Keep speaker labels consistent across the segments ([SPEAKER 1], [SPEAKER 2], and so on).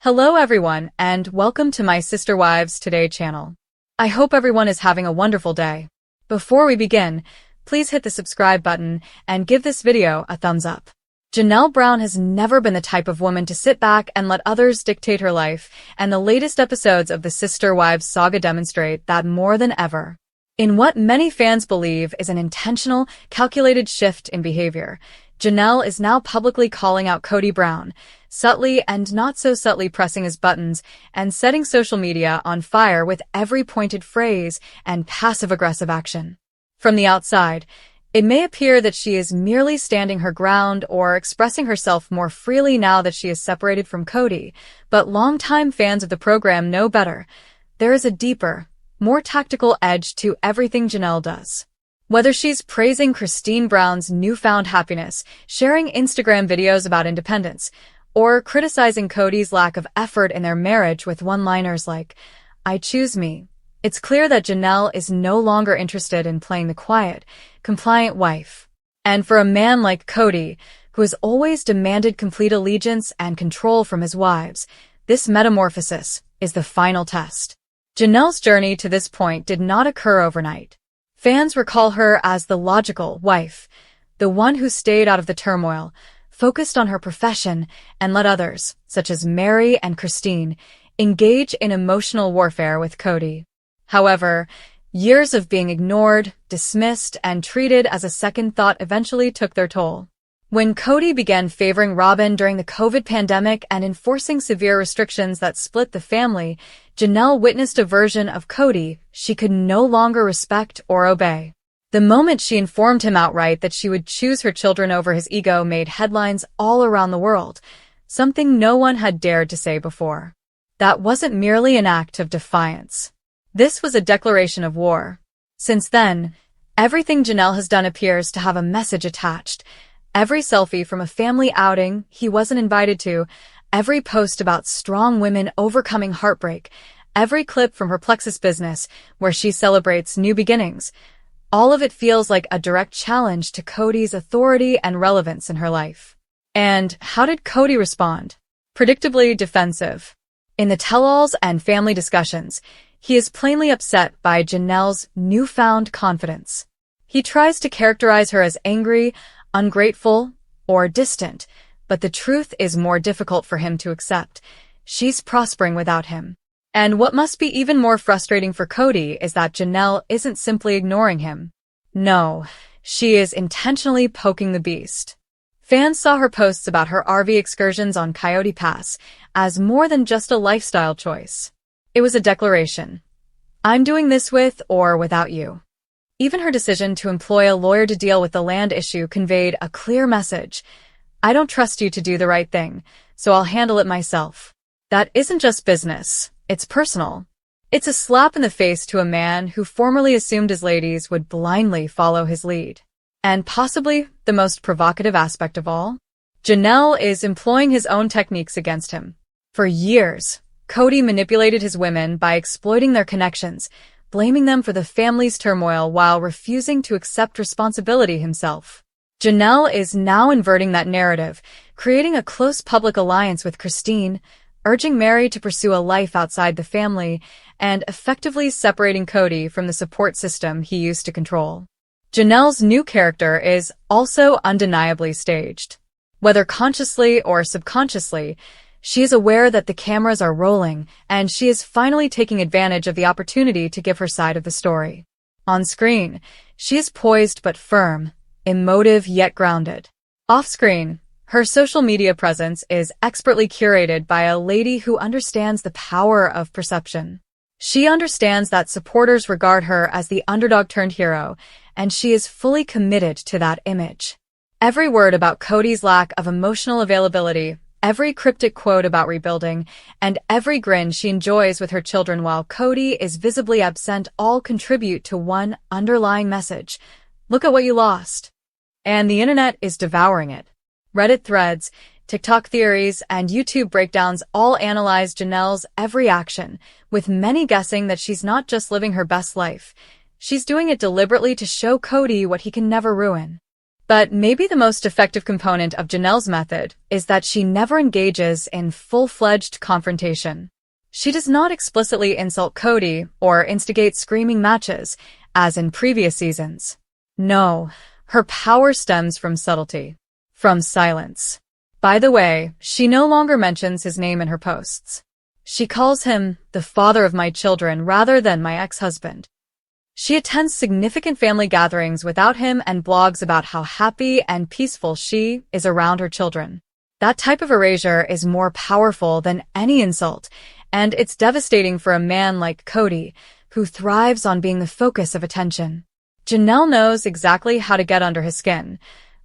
[SPEAKER 1] Hello everyone, and welcome to my Sister Wives Today channel. I hope everyone is having a wonderful day. Before we begin, please hit the subscribe button and give this video a thumbs up. Janelle Brown has never been the type of woman to sit back and let others dictate her life, and the latest episodes of the Sister Wives saga demonstrate that more than ever. In what many fans believe is an intentional, calculated shift in behavior, Janelle is now publicly calling out Kody Brown, subtly and not so subtly pressing his buttons and setting social media on fire with every pointed phrase and passive-aggressive action. From the outside, it may appear that she is merely standing her ground or expressing herself more freely now that she is separated from Kody, but longtime fans of the program know better. There is a deeper, more tactical edge to everything Janelle does. Whether she's praising Christine Brown's newfound happiness, sharing Instagram videos about independence, or criticizing Kody's lack of effort in their marriage with one-liners like, "I choose me," it's clear that Janelle is no longer interested in playing the quiet, compliant wife. And for a man like Kody, who has always demanded complete allegiance and control from his wives, this metamorphosis is the final test. Janelle's journey to this point did not occur overnight. Fans recall her as the logical wife, the one who stayed out of the turmoil, focused on her profession, and let others, such as Mary and Christine, engage in emotional warfare with Kody. However, years of being ignored, dismissed, and treated as a second thought eventually took their toll. When Kody began favoring Robyn during the COVID pandemic and enforcing severe restrictions that split the family, Janelle witnessed a version of Kody she could no longer respect or obey. The moment she informed him outright that she would choose her children over his ego made headlines all around the world, something no one had dared to say before. That wasn't merely an act of defiance. This was a declaration of war. Since then, everything Janelle has done appears to have a message attached. Every selfie from a family outing he wasn't invited to, every post about strong women overcoming heartbreak, every clip from her Plexus business where she celebrates new beginnings, all of it feels like a direct challenge to Kody's authority and relevance in her life. And how did Kody respond? Predictably defensive. In the tell-alls and family discussions, he is plainly upset by Janelle's newfound confidence. He tries to characterize her as angry, ungrateful, or distant, but the truth is more difficult for him to accept. She's prospering without him. And what must be even more frustrating for Kody is that Janelle isn't simply ignoring him. No, she is intentionally poking the beast. Fans saw her posts about her RV excursions on Coyote Pass as more than just a lifestyle choice. It was a declaration. I'm doing this with or without you. Even her decision to employ a lawyer to deal with the land issue conveyed a clear message. I don't trust you to do the right thing, so I'll handle it myself. That isn't just business, it's personal. It's a slap in the face to a man who formerly assumed his ladies would blindly follow his lead. And possibly the most provocative aspect of all? Janelle is employing his own techniques against him. For years, Kody manipulated his women by exploiting their connections, blaming them for the family's turmoil while refusing to accept responsibility himself. Janelle is now inverting that narrative, creating a close public alliance with Christine, urging Mary to pursue a life outside the family, and effectively separating Kody from the support system he used to control. Janelle's new character is also undeniably staged. Whether consciously or subconsciously, she is aware that the cameras are rolling, and she is finally taking advantage of the opportunity to give her side of the story. On screen, she is poised but firm, emotive yet grounded. Off-screen, her social media presence is expertly curated by a lady who understands the power of perception. She understands that supporters regard her as the underdog turned hero, and she is fully committed to that image. Every word about Kody's lack of emotional availability, every cryptic quote about rebuilding, and every grin she enjoys with her children while Kody is visibly absent all contribute to one underlying message. Look at what you lost. And the internet is devouring it. Reddit threads, TikTok theories, and YouTube breakdowns all analyze Janelle's every action, with many guessing that she's not just living her best life. She's doing it deliberately to show Kody what he can never ruin. But maybe the most effective component of Janelle's method is that she never engages in full-fledged confrontation. She does not explicitly insult Kody or instigate screaming matches, as in previous seasons. No, her power stems from subtlety, from silence. By the way, she no longer mentions his name in her posts. She calls him the father of my children rather than my ex-husband. She attends significant family gatherings without him and blogs about how happy and peaceful she is around her children. That type of erasure is more powerful than any insult, and it's devastating for a man like Kody, who thrives on being the focus of attention. Janelle knows exactly how to get under his skin,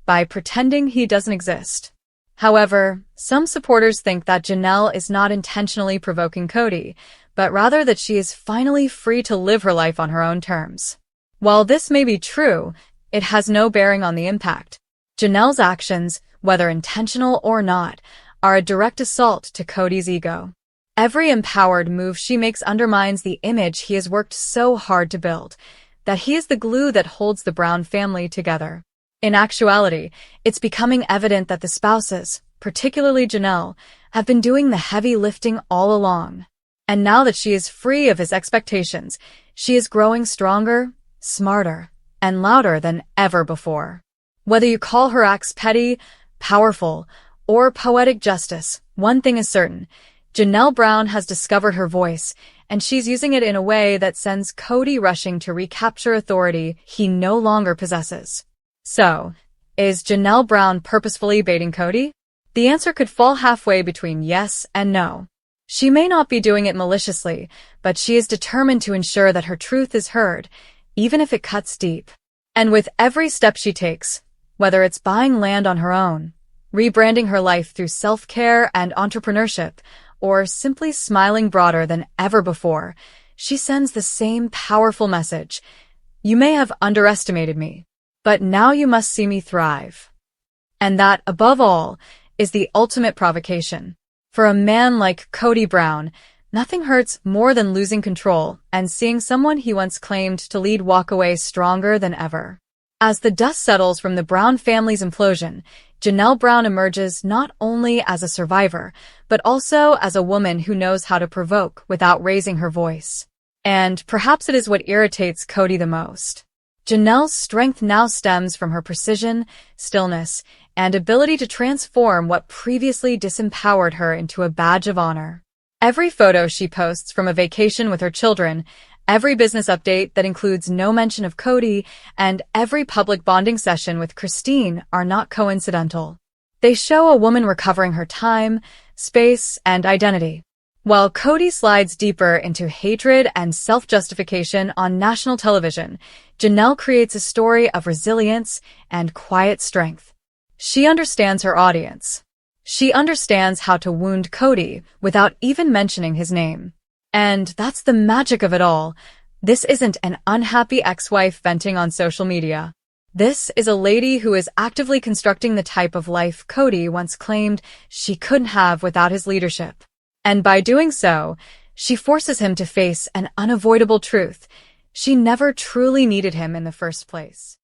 [SPEAKER 1] by pretending he doesn't exist. However, some supporters think that Janelle is not intentionally provoking Kody, but rather that she is finally free to live her life on her own terms. While this may be true, it has no bearing on the impact. Janelle's actions, whether intentional or not, are a direct assault to Kody's ego. Every empowered move she makes undermines the image he has worked so hard to build, that he is the glue that holds the Brown family together. In actuality, it's becoming evident that the spouses, particularly Janelle, have been doing the heavy lifting all along. And now that she is free of his expectations, she is growing stronger, smarter, and louder than ever before. Whether you call her acts petty, powerful, or poetic justice, one thing is certain: Janelle Brown has discovered her voice, and she's using it in a way that sends Kody rushing to recapture authority he no longer possesses. So, is Janelle Brown purposefully baiting Kody? The answer could fall halfway between yes and no. She may not be doing it maliciously, but she is determined to ensure that her truth is heard, even if it cuts deep. And with every step she takes, whether it's buying land on her own, rebranding her life through self-care and entrepreneurship, or simply smiling broader than ever before, she sends the same powerful message: you may have underestimated me, but now you must see me thrive. And that, above all, is the ultimate provocation. For a man like Kody Brown, nothing hurts more than losing control and seeing someone he once claimed to lead walk away stronger than ever. As the dust settles from the Brown family's implosion, Janelle Brown emerges not only as a survivor, but also as a woman who knows how to provoke without raising her voice. And perhaps it is what irritates Kody the most. Janelle's strength now stems from her precision, stillness, and ability to transform what previously disempowered her into a badge of honor. Every photo she posts from a vacation with her children, every business update that includes no mention of Kody, and every public bonding session with Christine are not coincidental. They show a woman recovering her time, space, and identity. While Kody slides deeper into hatred and self-justification on national television, Janelle creates a story of resilience and quiet strength. She understands her audience. She understands how to wound Kody without even mentioning his name. And that's the magic of it all. This isn't an unhappy ex-wife venting on social media. This is a lady who is actively constructing the type of life Kody once claimed she couldn't have without his leadership. And by doing so, she forces him to face an unavoidable truth: she never truly needed him in the first place.